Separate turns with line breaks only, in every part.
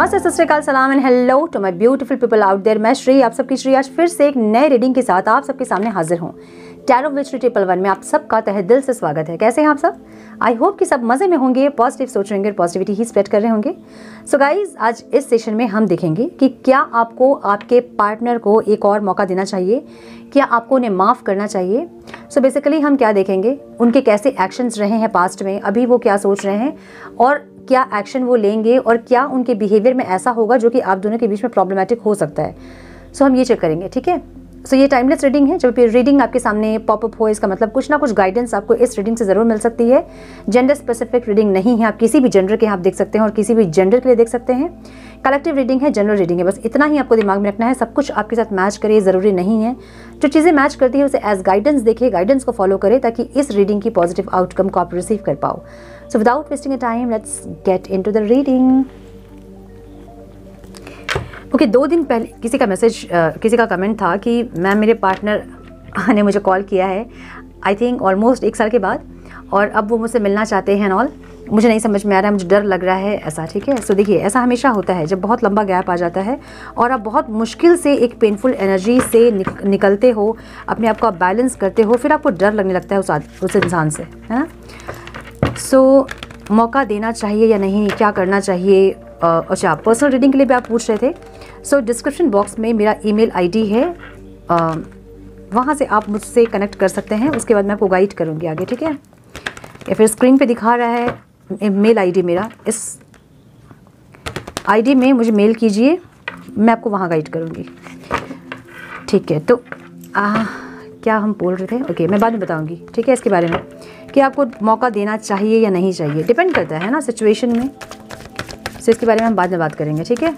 नमस्ते, सत श्री अकाल, सलाम and hello to my beautiful people out there. मैं श्री, आप सबकी श्री आज फिर से एक नए रीडिंग के साथ आप सबके सामने हाजिर हूँ। टैरो विद श्री 111 में आप सबका तहे दिल से स्वागत है। कैसे हैं आप सब? आई होप कि सब मजे में होंगे, पॉजिटिव सोच रहे होंगे, पॉजिटिविटी ही स्प्रेड कर रहे होंगे। सो गाइज, आज इस सेशन में हम देखेंगे कि क्या आपको आपके पार्टनर को एक और मौका देना चाहिए, क्या आपको उन्हें माफ़ करना चाहिए। सो बेसिकली हम क्या देखेंगे, उनके कैसे एक्शंस रहे हैं पास्ट में, अभी वो क्या सोच रहे हैं और क्या एक्शन वो लेंगे और क्या उनके बिहेवियर में ऐसा होगा जो कि आप दोनों के बीच में प्रॉब्लमेटिक हो सकता है। सो हम ये चेक करेंगे, ठीक है। सो ये टाइमलेस रीडिंग है। जब भी रीडिंग आपके सामने पॉपअप हो, इसका मतलब कुछ ना कुछ गाइडेंस आपको इस रीडिंग से ज़रूर मिल सकती है। जेंडर स्पेसिफिक रीडिंग नहीं है, आप किसी भी जेंडर के आप देख सकते हैं और किसी भी जेंडर के लिए देख सकते हैं। कलेक्टिव रीडिंग है, जनरल रीडिंग है, बस इतना ही आपको दिमाग में रखना है। सब कुछ आपके साथ मैच करे ज़रूरी नहीं है। जो चीज़ें मैच करती है उसे एज गाइडेंस देखिए, गाइडेंस को फॉलो करें ताकि इस रीडिंग की पॉजिटिव आउटकम को आप रिसीव कर पाओ। So without wasting a time, let's get into the reading. Okay, 2 दिन पहले किसी का मैसेज, किसी का कमेंट था कि मैम मेरे पार्टनर ने मुझे कॉल किया है, आई थिंक ऑलमोस्ट 1 साल के बाद, और अब वो मुझसे मिलना चाहते हैं ऑल। मुझे नहीं समझ में आ रहा है, मुझे डर लग रहा है, ऐसा। ठीक है। सो देखिए, ऐसा हमेशा होता है जब बहुत लंबा गैप आ जाता है और आप बहुत मुश्किल से एक पेनफुल एनर्जी से निकलते हो, अपने आप को आप बैलेंस करते हो, फिर आपको डर लगने लगता है उस इंसान से, है ना। सो मौका देना चाहिए या नहीं, क्या करना चाहिए। अच्छा, पर्सनल रीडिंग के लिए भी आप पूछ रहे थे। सो डिस्क्रिप्शन बॉक्स में मेरा ईमेल आईडी है, वहाँ से आप मुझसे कनेक्ट कर सकते हैं। उसके बाद मैं आपको गाइड करूँगी आगे, ठीक है। या फिर स्क्रीन पे दिखा रहा है मेल आईडी मेरा, इस आईडी में मुझे मेल कीजिए, मैं आपको वहाँ गाइड करूँगी, ठीक है। तो क्या हम बोल रहे थे? ओके, मैं बाद में बताऊँगी, ठीक है, इसके बारे में कि आपको मौका देना चाहिए या नहीं चाहिए। डिपेंड करता है ना सिचुएशन में। सो इसके बारे में हम बाद में बात करेंगे, ठीक है।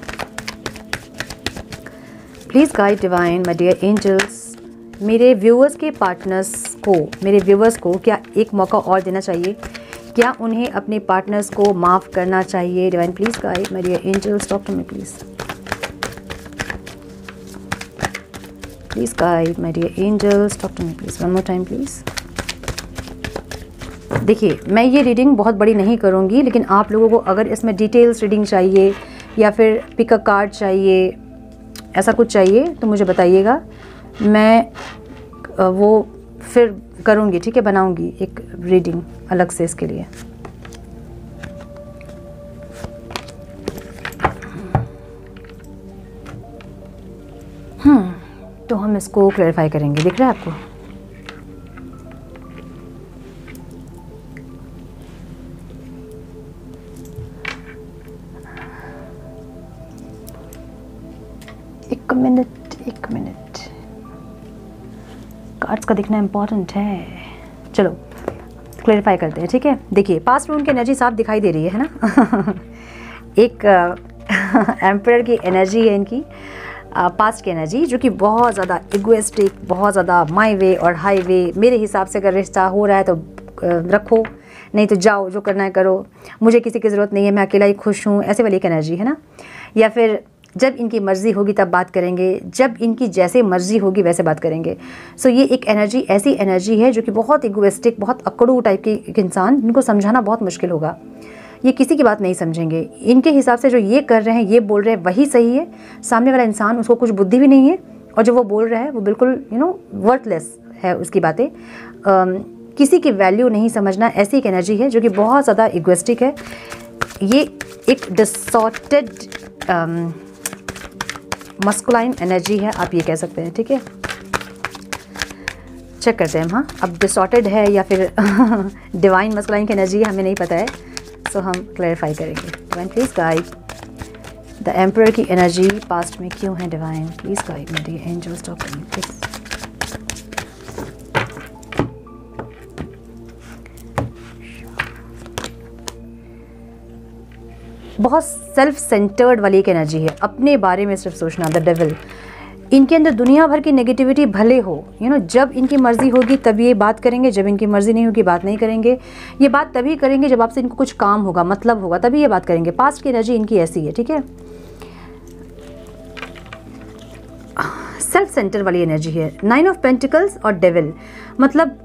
Please guide divine my dear angels, मेरे व्यूअर्स के पार्टनर्स को, मेरे व्यूअर्स को क्या एक मौका और देना चाहिए? क्या उन्हें अपने पार्टनर्स को माफ़ करना चाहिए? Divine please guide my dear angels, talk to me please. Please guide my dear angels, talk to me please, one more time please. देखिए, मैं ये रीडिंग बहुत बड़ी नहीं करूँगी, लेकिन आप लोगों को अगर इसमें डिटेल्स रीडिंग चाहिए या फिर पिक अ कार्ड चाहिए, ऐसा कुछ चाहिए तो मुझे बताइएगा, मैं वो फिर करूँगी, ठीक है, बनाऊँगी एक रीडिंग अलग से इसके लिए। तो हम इसको क्लैरिफाई करेंगे। दिख रहा है आपको? एक मिनट, कार्ड्स का दिखना इम्पॉर्टेंट है। चलो क्लैरिफाई करते हैं, ठीक है। देखिए, पास्ट में उनकी एनर्जी साफ दिखाई दे रही है ना। एक एम्परर की एनर्जी है इनकी, पास्ट की एनर्जी, जो कि बहुत ज़्यादा इगोइस्टिक, बहुत ज़्यादा माय वे और हाई वे, मेरे हिसाब से अगर रिश्ता हो रहा है तो रखो, नहीं तो जाओ, जो करना है करो, मुझे किसी की ज़रूरत नहीं है, मैं अकेला ही खुश हूँ, ऐसे वाली एक एनर्जी है ना। या फिर जब इनकी मर्ज़ी होगी तब बात करेंगे, जब इनकी जैसे मर्ज़ी होगी वैसे बात करेंगे। सो ये एक एनर्जी, ऐसी एनर्जी है जो कि बहुत इगोइस्टिक, बहुत अकड़ू टाइप की एक इंसान, जिनको समझाना बहुत मुश्किल होगा। ये किसी की बात नहीं समझेंगे। इनके हिसाब से जो ये कर रहे हैं, ये बोल रहे हैं, वही सही है। सामने वाला इंसान, उसको कुछ बुद्धि भी नहीं है और जो वो बोल रहा है वो बिल्कुल वर्थलेस है, उसकी बातें। किसी की वैल्यू नहीं समझना, ऐसी एक एनर्जी है जो कि बहुत ज़्यादा इगोइस्टिक है। ये एक डिसॉर्टेड मस्कुलाइन एनर्जी है, आप ये कह सकते हैं, ठीक है। चेक करते हैं हम, हाँ, अब डिसॉर्टेड है या फिर डिवाइन मस्कुलाइन की एनर्जी है, हमें नहीं पता है। सो हम क्लैरिफाई करेंगे। Divine please guide the emperor की एनर्जी पास्ट में क्यों है। Divine please guide my dear angels, talk to me please. बहुत सेल्फ सेंटर्ड वाली एक एनर्जी है, अपने बारे में सिर्फ सोचना, द डेविल। इनके अंदर दुनिया भर की नेगेटिविटी भले हो, जब इनकी मर्ज़ी होगी तब ये बात करेंगे, जब इनकी मर्ज़ी नहीं होगी बात नहीं करेंगे। ये बात तभी करेंगे जब आपसे इनको कुछ काम होगा, मतलब होगा, तभी ये बात करेंगे। पास्ट की एनर्जी इनकी ऐसी है, ठीक है। सेल्फ सेंटर वाली एनर्जी है, 9 ऑफ पेंटिकल्स और डेविल, मतलब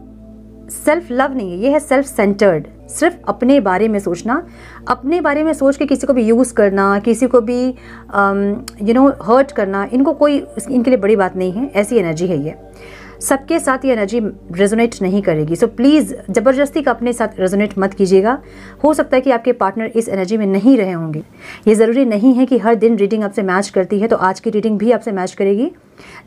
सेल्फ लव नहीं है, ये है सेल्फ सेंटर्ड। सिर्फ अपने बारे में सोचना, अपने बारे में सोच के किसी को भी यूज़ करना, किसी को भी हर्ट करना, इनके लिए बड़ी बात नहीं है। ऐसी एनर्जी है ये, सबके साथ ये एनर्जी रेजोनेट नहीं करेगी। सो प्लीज़ ज़बरदस्ती का अपने साथ रेजोनेट मत कीजिएगा। हो सकता है कि आपके पार्टनर इस एनर्जी में नहीं रहे होंगे। ये ज़रूरी नहीं है कि हर दिन रीडिंग आपसे मैच करती है तो आज की रीडिंग भी आपसे मैच करेगी।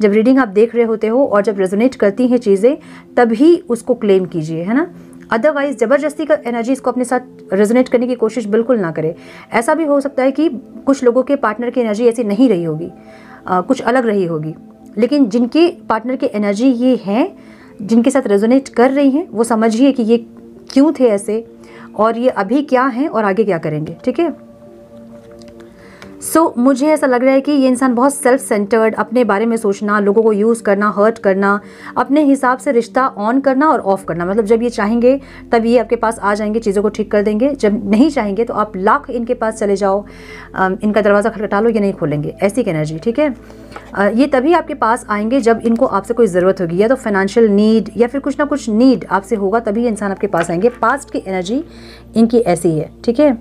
जब रीडिंग आप देख रहे होते हो और जब रेजोनेट करती हैं चीज़ें, तभी उसको क्लेम कीजिए, है ना। अदरवाइज ज़बरदस्ती का एनर्जी इसको अपने साथ रेजोनेट करने की कोशिश बिल्कुल ना करें। ऐसा भी हो सकता है कि कुछ लोगों के पार्टनर की एनर्जी ऐसी नहीं रही होगी, कुछ अलग रही होगी, लेकिन जिनके पार्टनर की एनर्जी ये है, जिनके साथ रेजोनेट कर रही हैं, वो समझिए कि ये क्यों थे ऐसे और ये अभी क्या हैं और आगे क्या करेंगे, ठीक है। सो मुझे ऐसा लग रहा है कि ये इंसान बहुत सेल्फ सेंटर्ड, अपने बारे में सोचना, लोगों को यूज़ करना, हर्ट करना, अपने हिसाब से रिश्ता ऑन करना और ऑफ करना। मतलब जब ये चाहेंगे तब ये आपके पास आ जाएंगे, चीज़ों को ठीक कर देंगे। जब नहीं चाहेंगे तो आप लाख इनके पास चले जाओ, इनका दरवाज़ा खटखटा लो, ये नहीं खोलेंगे। ऐसी की एनर्जी, ठीक है। ये तभी आपके पास आएंगे जब इनको आपसे कोई ज़रूरत होगी, या तो फाइनेंशियल नीड या फिर कुछ ना कुछ नीड आपसे होगा, तभी इंसान आपके पास आएंगे। पास्ट की एनर्जी इनकी ऐसी है, ठीक है।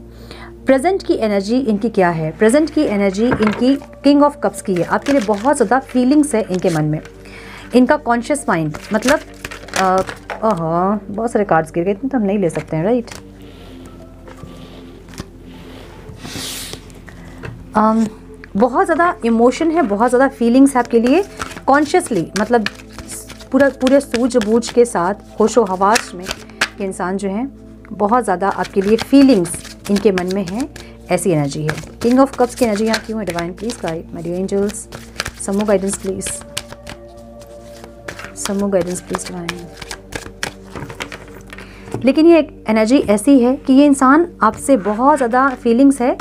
प्रेजेंट की एनर्जी इनकी क्या है? प्रेजेंट की एनर्जी इनकी किंग ऑफ कप्स की है। आपके लिए बहुत ज़्यादा फीलिंग्स है इनके मन में। इनका कॉन्शियस माइंड, मतलब बहुत सारे कार्ड्स गिर गए, इतने तो हम नहीं ले सकते हैं, राइट। बहुत ज़्यादा इमोशन है, बहुत ज़्यादा फीलिंग्स है आपके लिए। कॉन्शियसली, मतलब पूरे सूझबूझ के साथ, होशो हवास में ये इंसान जो है बहुत ज़्यादा आपके लिए फीलिंग्स इनके मन में है। ऐसी एनर्जी है। किंग ऑफ कप्स की एनर्जी यहाँ क्यों है? Divine please guide, my dear angels, some more guidance please, some more guidance please divine. लेकिन ये एक एनर्जी ऐसी है कि ये इंसान आपसे बहुत ज़्यादा फीलिंग्स है,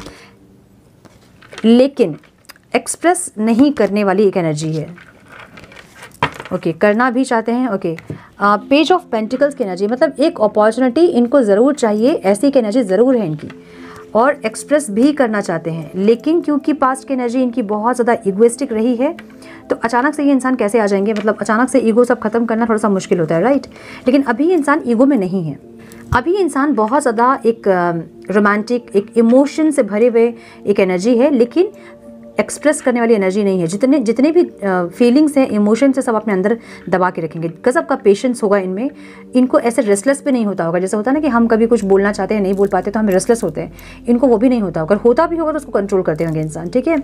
लेकिन एक्सप्रेस नहीं करने वाली एक एनर्जी है। ओके, करना भी चाहते हैं। ओके, पेज ऑफ पेंटिकल्स की एनर्जी, मतलब एक अपॉर्चुनिटी इनको ज़रूर चाहिए, ऐसी की एनर्जी ज़रूर है इनकी, और एक्सप्रेस भी करना चाहते हैं। लेकिन क्योंकि पास्ट की एनर्जी इनकी बहुत ज़्यादा इगोइस्टिक रही है, तो अचानक से ये इंसान कैसे आ जाएंगे? मतलब अचानक से ईगो सब खत्म करना थोड़ा सा मुश्किल होता है, राइट। लेकिन अभी ये इंसान ईगो में नहीं है। अभी इंसान बहुत ज़्यादा एक रोमांटिक, एक इमोशन से भरे हुए एक एनर्जी है, लेकिन एक्सप्रेस करने वाली एनर्जी नहीं है। जितने भी फीलिंग्स हैं, इमोशंस हैं, सब अपने अंदर दबा के रखेंगे। गजब का पेशेंस होगा इनमें। इनको ऐसे रेस्टलेस भी नहीं होता होगा, जैसे होता है ना कि हम कभी कुछ बोलना चाहते हैं, नहीं बोल पाते तो हम रेस्टलेस होते हैं। इनको वो भी नहीं होता होगा, होता भी होगा तो उसको कंट्रोल करते होंगे इंसान, ठीक है।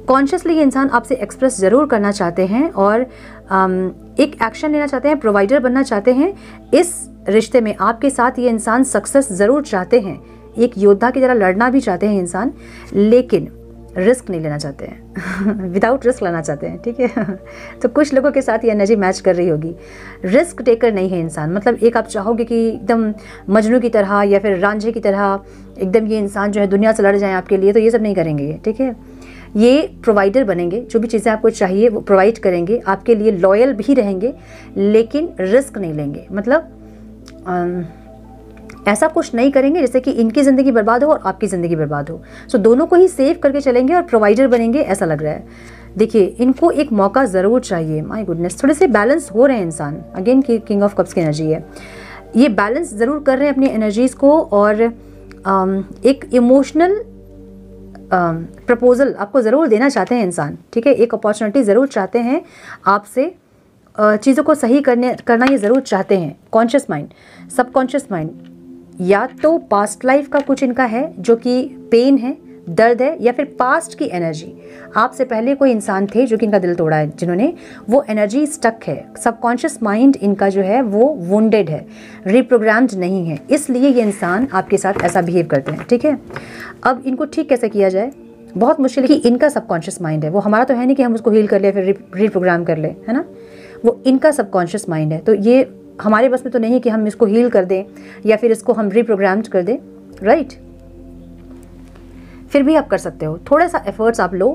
कॉन्शियसली ये इंसान आपसे एक्सप्रेस ज़रूर करना चाहते हैं और एक एक्शन लेना चाहते हैं, प्रोवाइडर बनना चाहते हैं इस रिश्ते में। आपके साथ ये इंसान सक्सेस ज़रूर चाहते हैं, एक योद्धा की तरह लड़ना भी चाहते हैं इंसान, लेकिन रिस्क नहीं लेना चाहते हैं विदाउट रिस्क लेना चाहते हैं, ठीक है। तो कुछ लोगों के साथ ये एनर्जी मैच कर रही होगी। रिस्क टेकर नहीं है इंसान, मतलब एक आप चाहोगे कि एकदम मजनू की तरह या फिर रांझे की तरह एकदम ये इंसान जो है दुनिया से लड़ जाए आपके लिए, तो ये सब नहीं करेंगे, ठीक है। ये प्रोवाइडर बनेंगे, जो भी चीज़ें आपको चाहिए वो प्रोवाइड करेंगे, आपके लिए लॉयल भी रहेंगे, लेकिन रिस्क नहीं लेंगे। मतलब ऐसा कुछ नहीं करेंगे जिससे कि इनकी ज़िंदगी बर्बाद हो और आपकी ज़िंदगी बर्बाद हो। सो दोनों को ही सेव करके चलेंगे और प्रोवाइडर बनेंगे, ऐसा लग रहा है। देखिए, इनको एक मौका ज़रूर चाहिए। माय गुडनेस, थोड़े से बैलेंस हो रहे हैं इंसान। अगेन की किंग ऑफ कप्स की एनर्जी है, ये बैलेंस ज़रूर कर रहे हैं अपनी एनर्जीज़ को, और एक इमोशनल प्रपोजल आपको ज़रूर देना चाहते हैं इंसान, ठीक है। एक अपॉर्चुनिटी ज़रूर चाहते हैं आपसे, चीज़ों को सही करना ये ज़रूर चाहते हैं। कॉन्शियस माइंड, सबकॉन्शियस माइंड, या तो पास्ट लाइफ का कुछ इनका है जो कि पेन है, दर्द है, या फिर पास्ट की एनर्जी, आपसे पहले कोई इंसान थे जो कि इनका दिल तोड़ा है, जिन्होंने वो एनर्जी स्टक है। सबकॉन्शियस माइंड इनका जो है वो वुंडेड है, रिप्रोग्राम्ड नहीं है, इसलिए ये इंसान आपके साथ ऐसा बिहेव करते हैं, ठीक है। अब इनको ठीक कैसे किया जाए? बहुत मुश्किल है कि इनका सबकॉन्शियस माइंड है, वो हमारा तो है नहीं कि हम उसको हील कर ले फिर रिप्रोग्राम कर ले, है ना। वो इनका सबकॉन्शियस माइंड है, तो ये हमारे बस में तो नहीं कि हम इसको हील कर दें या फिर इसको हम रिप्रोग्राम्ड कर दें, राइट। फिर भी आप कर सकते हो, थोड़ा सा एफर्ट्स आप लो,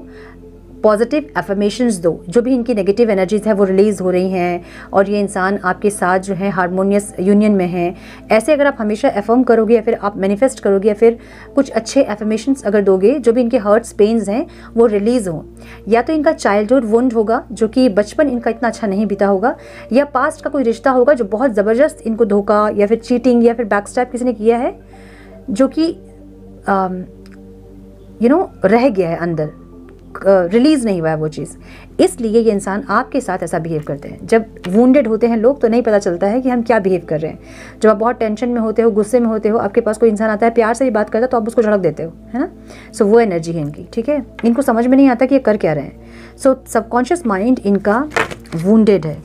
पॉजिटिव एफर्मेशंस दो, जो भी इनकी नेगेटिव एनर्जीज है वो रिलीज़ हो रही हैं और ये इंसान आपके साथ जो है हारमोनियस यूनियन में है। ऐसे अगर आप हमेशा एफर्म करोगे या फिर आप मैनिफेस्ट करोगे या फिर कुछ अच्छे एफर्मेशंस अगर दोगे, जो भी इनके हर्ट्स पेन्स हैं वो रिलीज़ हों। या तो इनका चाइल्डहुड वुंड होगा, जो कि बचपन इनका इतना अच्छा नहीं बीता होगा, या पास्ट का कोई रिश्ता होगा जो बहुत ज़बरदस्त इनको धोखा या फिर चीटिंग या फिर बैकस्टैब किसी ने किया है, जो कि रह गया है अंदर, रिलीज़ नहीं हुआ है वो चीज़। इसलिए ये इंसान आपके साथ ऐसा बिहेव करते हैं। जब वुंडेड होते हैं लोग तो नहीं पता चलता है कि हम क्या बिहेव कर रहे हैं। जब आप बहुत टेंशन में होते हो, गुस्से में होते हो, आपके पास कोई इंसान आता है, प्यार से ही बात करता है तो आप उसको झड़क देते हो, है ना। सो वो एनर्जी है इनकी, ठीक है। इनको समझ में नहीं आता कि ये कर क्या रहे हैं। सो सबकॉन्शियस माइंड इनका वुंडेड है।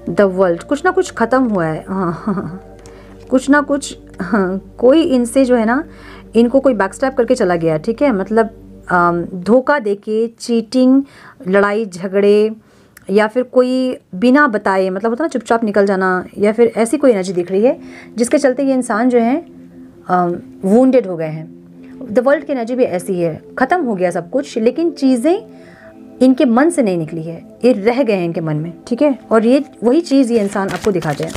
द वर्ल्ड, कुछ ना कुछ ख़त्म हुआ है, हाँ कुछ ना कुछ, हाँ कोई इनसे जो है ना, इनको कोई बैकस्टैब करके चला गया, ठीक है। मतलब धोखा देके, चीटिंग, लड़ाई झगड़े, या फिर कोई बिना बताए, मतलब होता ना चुपचाप निकल जाना, या फिर ऐसी कोई एनर्जी दिख रही है जिसके चलते ये इंसान जो है वुंडेड हो गए हैं। द वर्ल्ड की एनर्जी भी ऐसी है, ख़त्म हो गया सब कुछ, लेकिन चीज़ें इनके मन से नहीं निकली है, ये रह गए हैं इनके मन में, ठीक है। और ये वही चीज़ ये इंसान आपको दिखाते हैं।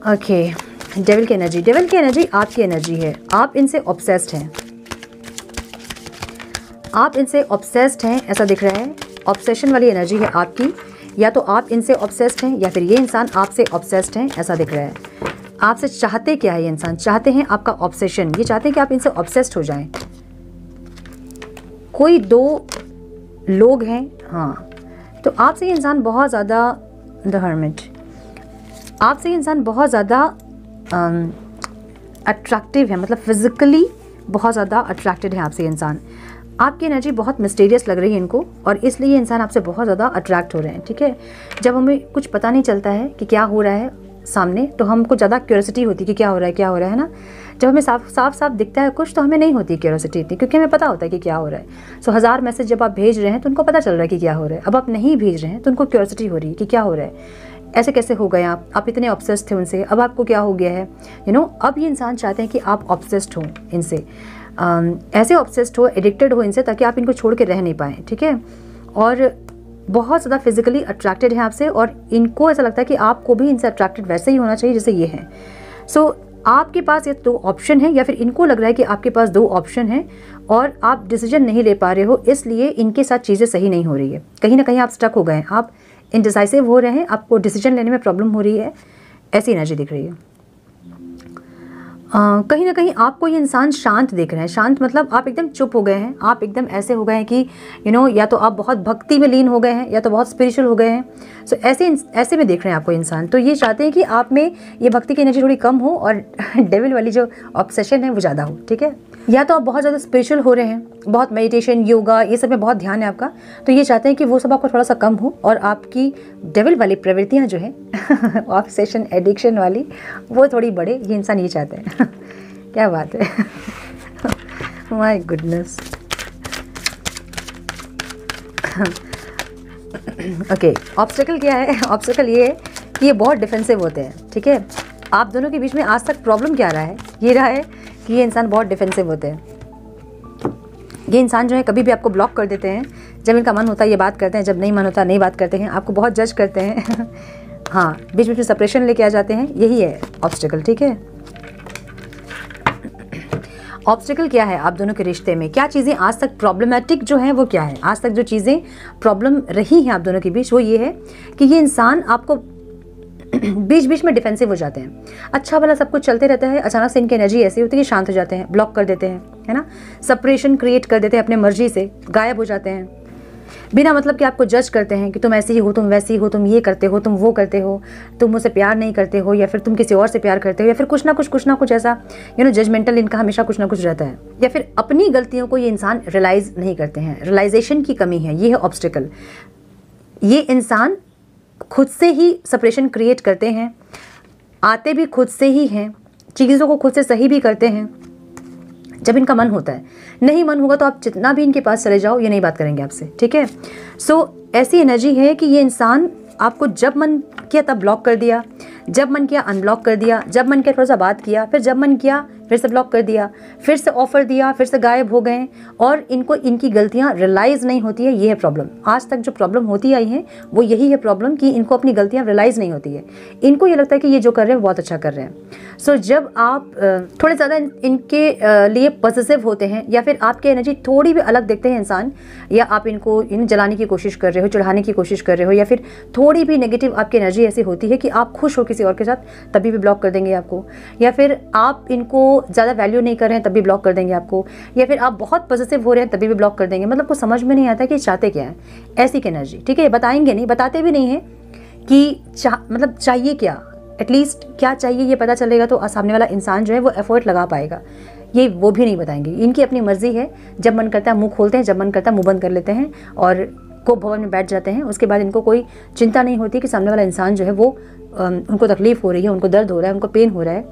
ओके, डेविल की एनर्जी, डेविल की एनर्जी आपकी एनर्जी है। आप इनसे ऑब्सेस्ड हैं, आप इनसे ऑब्सेस्ड हैं, ऐसा दिख रहा है। ऑब्सेशन वाली एनर्जी है आपकी, या तो आप इनसे ऑब्सेस्ड हैं या फिर ये इंसान आपसे ऑब्सेस्ड हैं, ऐसा दिख रहा है। आपसे चाहते क्या है ये इंसान? चाहते हैं आपका ऑब्सेशन, ये चाहते हैं कि आप इनसे ऑब्सेस्ड हो जाएं। कोई दो लोग हैं, हाँ, तो आपसे ये इंसान बहुत ज़्यादा, द हर्मिट, आपसे ये इंसान बहुत ज़्यादा अट्रैक्टिव है, मतलब फिज़िकली बहुत ज़्यादा अट्रैक्टेड है आपसे ये इंसान। आपकी एनर्जी बहुत मिस्टीरियस लग रही है इनको, और इसलिए ये इंसान आपसे बहुत ज़्यादा अट्रैक्ट हो रहे हैं, ठीक है। जब हमें कुछ पता नहीं चलता है कि क्या हो रहा है सामने, तो हमको ज़्यादा क्यूरियोसिटी होती है कि क्या हो रहा है, क्या हो रहा है ना। जब हमें साफ दिखता है कुछ, तो हमें नहीं होती क्यूरियोसिटी इतनी, क्योंकि हमें पता होता है कि क्या हो रहा है। सो 1000 मैसेज जब आप भेज रहे हैं तो उनको पता चल रहा है कि क्या हो रहा है। अब आप नहीं भेज रहे हैं तो उनको क्यूरियोसिटी हो रही है कि क्या हो रहा है, ऐसे कैसे हो गए आप इतने ऑब्सेस्ड थे उनसे, अब आपको क्या हो गया है, अब ये इंसान चाहते हैं कि आप ऑब्सेस्ड हो इनसे, ऐसे ऑब्सेस्ड हो, एडिक्टेड हो इनसे, ताकि आप इनको छोड़ के रह नहीं पाएँ, ठीक है। और बहुत ज़्यादा फिजिकली अट्रैक्टेड है आपसे, और इनको ऐसा लगता है कि आपको भी इनसे अट्रैक्टेड वैसे ही होना चाहिए जैसे ये हैं। सो आपके पास ये 2 ऑप्शन है, या फिर इनको लग रहा है कि आपके पास 2 ऑप्शन हैं और आप डिसीजन नहीं ले पा रहे हो, इसलिए इनके साथ चीज़ें सही नहीं हो रही है। कहीं ना कहीं आप स्टक हो गए हैं, आप इनडिसाइसिव हो रहे हैं, आपको डिसीजन लेने में प्रॉब्लम हो रही है, ऐसी एनर्जी दिख रही है। कहीं ना कहीं आपको ये इंसान शांत देख रहे हैं। शांत मतलब आप एकदम चुप हो गए हैं, आप एकदम ऐसे हो गए हैं कि या तो आप बहुत भक्ति में लीन हो गए हैं या तो बहुत स्पिरिचुअल हो गए हैं। सो ऐसे में देख रहे हैं आपको इंसान। तो ये चाहते हैं कि आप में ये भक्ति की एनर्जी थोड़ी कम हो और डेविल वाली जो ऑब्सेशन है वो ज़्यादा हो, ठीक है। या तो आप बहुत ज़्यादा स्पिरिचुअल हो रहे हैं, बहुत मेडिटेशन, योगा, ये सब में बहुत ध्यान है आपका, तो ये चाहते हैं कि वो सब आपको थोड़ा सा कम हो और आपकी डेविल वाली प्रवृत्तियाँ जो है ऑब्सेशन, एडिक्शन वाली, वो थोड़ी बढ़े। ये इंसान ये चाहते हैं। क्या बात है, माय गुडनेस। ओके, ऑब्स्टेकल क्या है? ऑब्स्टेकल ये है कि ये बहुत डिफेंसिव होते हैं, ठीक है। आप दोनों के बीच में आज तक प्रॉब्लम क्या रहा है? ये रहा है कि ये इंसान बहुत डिफेंसिव होते हैं। ये इंसान जो है कभी भी आपको ब्लॉक कर देते हैं, जब इनका मन होता है ये बात करते हैं, जब नहीं मन होता नहीं बात करते हैं, आपको बहुत जज करते हैं। हाँ, बीच बीच में सेपरेशन लेके आ जाते हैं, यही है ऑब्स्टेकल, ठीक है। ऑब्स्टेकल क्या है आप दोनों के रिश्ते में? क्या चीज़ें आज तक प्रॉब्लमेटिक जो हैं वो क्या है? आज तक जो चीज़ें प्रॉब्लम रही हैं आप दोनों के बीच, वो ये है कि ये इंसान आपको बीच बीच में डिफेंसिव हो जाते हैं। अच्छा भला सब कुछ चलते रहता है, अचानक से इनकी एनर्जी ऐसी होती है कि शांत हो जाते हैं, ब्लॉक कर देते हैं, है ना, सेपरेशन क्रिएट कर देते हैं, अपने मर्जी से गायब हो जाते हैं, बिना मतलब कि आपको जज करते हैं कि तुम ऐसी ही हो, तुम वैसी हो, तुम ये करते हो, तुम वो करते हो, तुम मुझसे प्यार नहीं करते हो, या फिर तुम किसी और से प्यार करते हो, या फिर कुछ ना कुछ ऐसा जजमेंटल इनका हमेशा कुछ ना कुछ रहता है। या फिर अपनी गलतियों को ये इंसान रियलाइज़ नहीं करते हैं, रियलाइजेशन की कमी है, ये है ऑब्स्टेकल। ये इंसान खुद से ही सेपरेशन क्रिएट करते हैं, आते भी खुद से ही हैं, चीज़ों को खुद से सही भी करते हैं जब इनका मन होता है। नहीं मन होगा तो आप जितना भी इनके पास चले जाओ, ये नहीं बात करेंगे आपसे, ठीक है। सो ऐसी एनर्जी है कि ये इंसान आपको जब मन किया तब ब्लॉक कर दिया, जब मन किया अनब्लॉक कर दिया, जब मन किया थोड़ा सा बात किया, फिर जब मन किया फिर से ब्लॉक कर दिया, फिर से ऑफर दिया, फिर से गायब हो गए और इनको इनकी गलतियां रियलाइज़ नहीं होती है। ये है प्रॉब्लम। आज तक जो प्रॉब्लम होती आई है वो यही है प्रॉब्लम कि इनको अपनी गलतियां रियलाइज़ नहीं होती है। इनको ये लगता है कि ये जो कर रहे हैं बहुत अच्छा कर रहे हैं। सो जब आप थोड़े ज़्यादा इनके लिए पॉजिटिव होते हैं या फिर आपकी एनर्जी थोड़ी भी अलग देखते हैं इंसान, या आप इनको जलाने की कोशिश कर रहे हो, चढ़ाने की कोशिश कर रहे हो, या फिर थोड़ी भी नेगेटिव आपकी एनर्जी ऐसी होती है कि आप खुश हो किसी और के साथ, तभी भी ब्लॉक कर देंगे आपको। या फिर आप इनको ज़्यादा वैल्यू नहीं कर रहे हैं तभी ब्लॉक कर देंगे आपको। या फिर आप बहुत पॉजिटिव हो रहे हैं तभी भी ब्लॉक कर देंगे। मतलब को समझ में नहीं आता कि चाहते क्या है ऐसी की एनर्जी। ठीक है, बताएंगे नहीं, बताते भी नहीं है कि मतलब चाहिए क्या, एटलीस्ट क्या चाहिए ये पता चलेगा तो सामने वाला इंसान जो है वो एफर्ट लगा पाएगा। ये वो भी नहीं बताएंगे। इनकी अपनी मर्जी है, जब मन करता है मुंह खोलते हैं, जब मन करता है मुंह बंद कर लेते हैं और कोप भवन में बैठ जाते हैं। उसके बाद इनको कोई चिंता नहीं होती कि सामने वाला इंसान जो है वो उनको तकलीफ हो रही है, उनको दर्द हो रहा है, उनको पेन हो रहा है,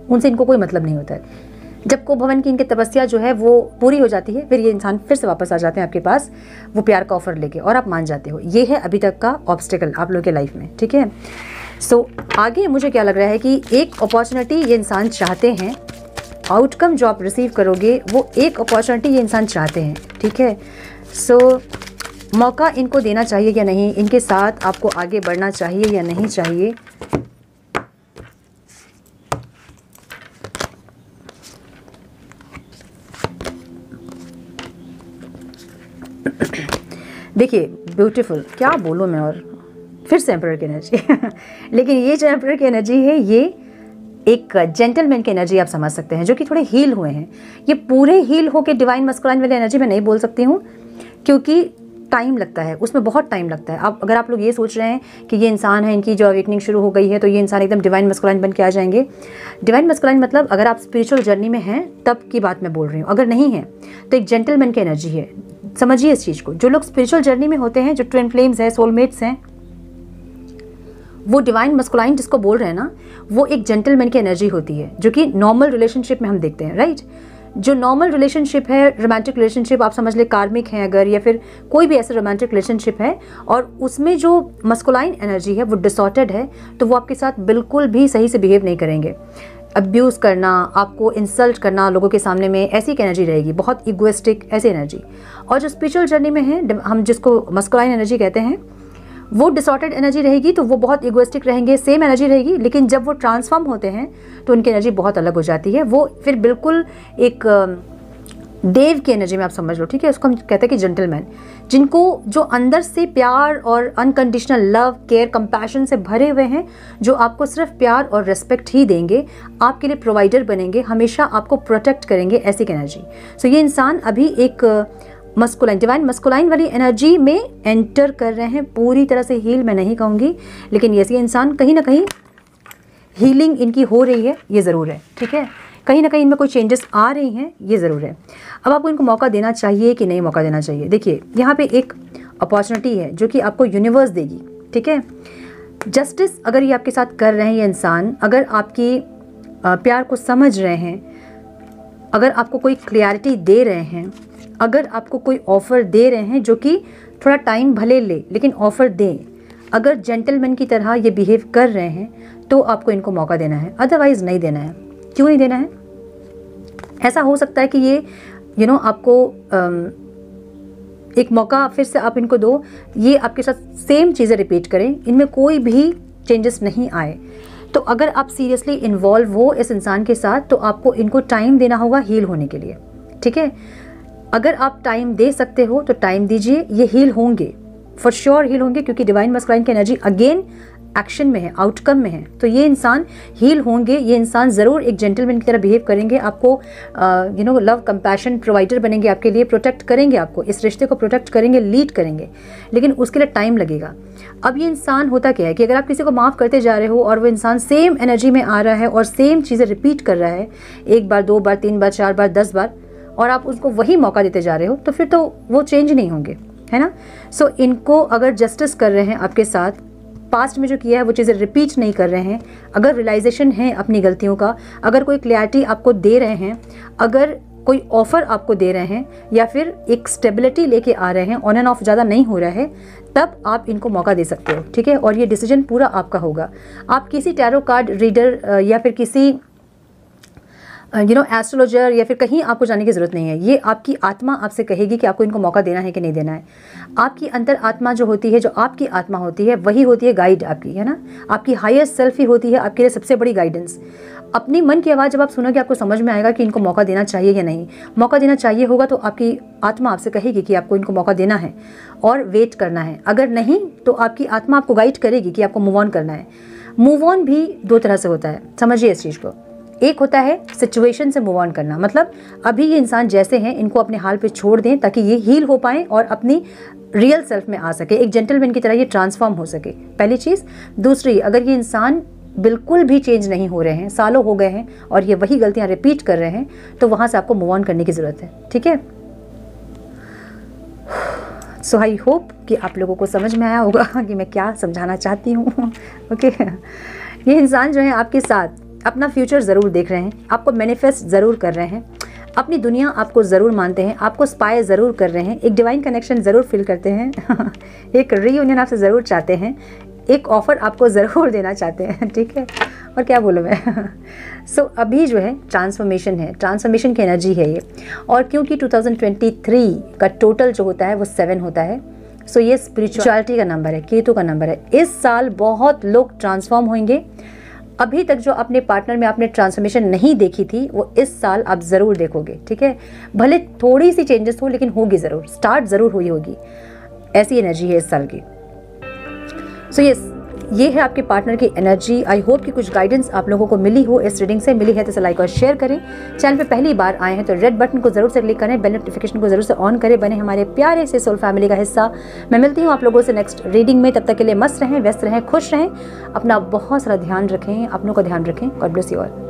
उनसे इनको कोई मतलब नहीं होता है। जब कोप भवन की इनकी तपस्या जो है वो पूरी हो जाती है, फिर ये इंसान फिर से वापस आ जाते हैं आपके पास वो प्यार का ऑफर लेके, और आप मान जाते हो। ये है अभी तक का ऑब्स्टिकल आप लोगों के लाइफ में। ठीक है, सो आगे मुझे क्या लग रहा है कि एक अपॉर्चुनिटी ये इंसान चाहते हैं, आउटकम जो आप रिसीव करोगे वो एक अपॉर्चुनिटी ये इंसान चाहते हैं। ठीक है, सो मौका इनको देना चाहिए या नहीं, इनके साथ आपको आगे बढ़ना चाहिए या नहीं चाहिए। देखिए ब्यूटीफुल, क्या बोलूँ मैं, और फिर से एम्परर की एनर्जी लेकिन ये जो एम्परर की एनर्जी है ये एक जेंटलमैन की एनर्जी आप समझ सकते हैं, जो कि थोड़े हील हुए हैं। ये पूरे हील हो के डिवाइन मस्कुलाइन वाली एनर्जी मैं नहीं बोल सकती हूँ, क्योंकि टाइम लगता है, उसमें बहुत टाइम लगता है। अब अगर आप लोग ये सोच रहे हैं कि ये इंसान है, इनकी जो अवेकनिंग शुरू हो गई है तो ये इंसान एकदम डिवाइन मस्कुलाइन बन के आ जाएंगे। डिवाइन मस्कुलाइन मतलब अगर आप स्पिरिचुअल जर्नी में हैं तब की बात मैं बोल रही हूँ। अगर नहीं है तो एक जेंटलमैन की एनर्जी है। समझिए इस चीज़ को। जो लोग स्पिरिचुअल जर्नी में होते हैं, जो ट्विन फ्लेम्स हैं, सोलमेट्स हैं, वो डिवाइन मस्कुलाइन जिसको बोल रहे हैं ना, वो एक जेंटलमैन की एनर्जी होती है, जो कि नॉर्मल रिलेशनशिप में हम देखते हैं। राइट, जो नॉर्मल रिलेशनशिप है, रोमांटिक रिलेशनशिप आप समझ ले, कार्मिक है अगर, या फिर कोई भी ऐसा रोमांटिक रिलेशनशिप है और उसमें जो मस्कुलाइन एनर्जी है वो डिसऑर्डर्ड है, तो वो आपके साथ बिल्कुल भी सही से बिहेव नहीं करेंगे। अब्यूज़ करना, आपको इंसल्ट करना लोगों के सामने में, ऐसी की एनर्जी रहेगी, बहुत इगोइस्टिक ऐसी एनर्जी। और जो स्पिरिचुअल जर्नी में है, हम जिसको मस्कुलाइन एनर्जी कहते हैं, वो डिसऑर्डर्ड एनर्जी रहेगी, तो वो बहुत इगोइस्टिक रहेंगे, सेम एनर्जी रहेगी। लेकिन जब वो ट्रांसफॉर्म होते हैं तो उनकी एनर्जी बहुत अलग हो जाती है। वो फिर बिल्कुल एक देव की एनर्जी में आप समझ लो। ठीक है, उसको हम कहते हैं कि जेंटलमैन, जिनको जो अंदर से प्यार और अनकंडीशनल लव, केयर, कंपैशन से भरे हुए हैं, जो आपको सिर्फ प्यार और रेस्पेक्ट ही देंगे, आपके लिए प्रोवाइडर बनेंगे, हमेशा आपको प्रोटेक्ट करेंगे, ऐसी की एनर्जी। सो ये इंसान अभी एक मस्कुलाइन, डिवाइन मस्कुलाइन वाली एनर्जी में एंटर कर रहे हैं। पूरी तरह से हील मैं नहीं कहूँगी, लेकिन ये इंसान कहीं ना कहीं हीलिंग इनकी हो रही है, ये ज़रूर है। ठीक है, कहीं ना कहीं इनमें कोई चेंजेस आ रही हैं, ये ज़रूर है। अब आपको इनको मौका देना चाहिए कि नहीं मौका देना चाहिए। देखिए यहाँ पे एक अपॉर्चुनिटी है जो कि आपको यूनिवर्स देगी। ठीक है, जस्टिस अगर ये आपके साथ कर रहे हैं ये इंसान, अगर आपकी प्यार को समझ रहे हैं, अगर आपको कोई क्लियरिटी दे रहे हैं, अगर आपको कोई ऑफ़र दे रहे हैं, जो कि थोड़ा टाइम भले ले लेकिन ऑफ़र दें, अगर जेंटलमैन की तरह ये बिहेव कर रहे हैं, तो आपको इनको मौका देना है, अदरवाइज़ नहीं देना है। क्यों नहीं देना है? ऐसा हो सकता है कि ये आपको एक मौका फिर से आप इनको दो, ये आपके साथ सेम चीज़ें रिपीट करें, इनमें कोई भी चेंजेस नहीं आए। तो अगर आप सीरियसली इन्वॉल्व हो इस इंसान के साथ, तो आपको इनको टाइम देना होगा हील होने के लिए। ठीक है, अगर आप टाइम दे सकते हो तो टाइम दीजिए, ये हील होंगे, फॉर श्योर हील होंगे, क्योंकि डिवाइन मस्कुलाइन की एनर्जी अगेन एक्शन में है, आउटकम में है। तो ये इंसान हील होंगे, ये इंसान ज़रूर एक जेंटलमैन की तरह बिहेव करेंगे, आपको लव कंपैशन प्रोवाइडर बनेंगे, आपके लिए प्रोटेक्ट करेंगे, आपको इस रिश्ते को प्रोटेक्ट करेंगे, लीड करेंगे, लेकिन उसके लिए टाइम लगेगा। अब ये इंसान होता क्या है कि अगर आप किसी को माफ़ करते जा रहे हो और वो इंसान सेम एनर्जी में आ रहा है और सेम चीज़ें रिपीट कर रहा है, 1 बार 2 बार 3 बार 4 बार 10 बार, और आप उसको वही मौका देते जा रहे हो, तो फिर तो वो चेंज नहीं होंगे, है ना। सो इनको अगर जस्टिस कर रहे हैं आपके साथ, पास्ट में जो किया है वो चीज़ें रिपीट नहीं कर रहे हैं, अगर रियलाइजेशन है अपनी गलतियों का, अगर कोई क्लैरिटी आपको दे रहे हैं, अगर कोई ऑफ़र आपको दे रहे हैं, या फिर एक स्टेबिलिटी लेके आ रहे हैं, ऑन एंड ऑफ ज़्यादा नहीं हो रहा है, तब आप इनको मौका दे सकते हो। ठीक है, और ये डिसीजन पूरा आपका होगा। आप किसी टैरो कार्ड रीडर या फिर किसी एस्ट्रोलॉजर या फिर कहीं आपको जाने की ज़रूरत नहीं है। ये आपकी आत्मा आपसे कहेगी कि आपको इनको मौका देना है कि नहीं देना है। आपकी अंतर आत्मा जो होती है, जो आपकी आत्मा होती है, वही होती है गाइड आपकी, है ना। आपकी हायर सेल्फ ही होती है आपके लिए सबसे बड़ी गाइडेंस। अपनी मन की आवाज़ जब आप सुनोगे आपको समझ में आएगा कि इनको मौका देना चाहिए या नहीं। मौका देना चाहिए होगा तो आपकी आत्मा आपसे कहेगी कि आपको इनको मौका देना है और वेट करना है। अगर नहीं तो आपकी आत्मा आपको गाइड करेगी कि आपको मूव ऑन करना है। मूव ऑन भी दो तरह से होता है, समझिए इस चीज़ को। एक होता है सिचुएशन से मूव ऑन करना, मतलब अभी ये इंसान जैसे हैं इनको अपने हाल पे छोड़ दें ताकि ये हील हो पाएँ और अपनी रियल सेल्फ में आ सके, एक जेंटलमैन की तरह ये ट्रांसफॉर्म हो सके, पहली चीज़। दूसरी, अगर ये इंसान बिल्कुल भी चेंज नहीं हो रहे हैं, सालों हो गए हैं और ये वही गलतियां रिपीट कर रहे हैं, तो वहाँ से आपको मूव ऑन करने की ज़रूरत है, ठीक है। सो आई होप कि आप लोगों को समझ में आया होगा कि मैं क्या समझाना चाहती हूँ। ओके, ये इंसान जो है आपके साथ अपना फ्यूचर ज़रूर देख रहे हैं, आपको मैनिफेस्ट ज़रूर कर रहे हैं, अपनी दुनिया आपको ज़रूर मानते हैं, आपको स्पाई ज़रूर कर रहे हैं, एक डिवाइन कनेक्शन ज़रूर फील करते हैं एक रीयूनियन आपसे ज़रूर चाहते हैं, एक ऑफ़र आपको ज़रूर देना चाहते हैं, ठीक है। और क्या बोलूँ मैं सो अभी जो है ट्रांसफॉर्मेशन है, ट्रांसफॉर्मेशन की एनर्जी है ये। और क्योंकि 2023 का टोटल जो होता है वो 7 होता है, सो ये स्पिरिचुअलिटी का नंबर है, केतु का नंबर है। इस साल बहुत लोग ट्रांसफॉर्म होंगे। अभी तक जो अपने पार्टनर में आपने ट्रांसफॉर्मेशन नहीं देखी थी वो इस साल आप ज़रूर देखोगे, ठीक है। भले थोड़ी सी चेंजेस हो लेकिन होगी ज़रूर, स्टार्ट ज़रूर हुई होगी, ऐसी एनर्जी है इस साल की। सो ये है आपके पार्टनर की एनर्जी। आई होप कि कुछ गाइडेंस आप लोगों को मिली हो, इस रीडिंग से मिली है तो इसे लाइक और शेयर करें। चैनल पे पहली बार आए हैं तो रेड बटन को जरूर से क्लिक करें, बेल नोटिफिकेशन को जरूर से ऑन करें, बने हमारे प्यारे से सोल फैमिली का हिस्सा। मैं मिलती हूँ आप लोगों से नेक्स्ट रीडिंग में, तब तक के लिए मस्त रहें, व्यस्त रहें, खुश रहें, अपना बहुत सारा ध्यान रखें, अपनों का ध्यान रखें। God bless you all.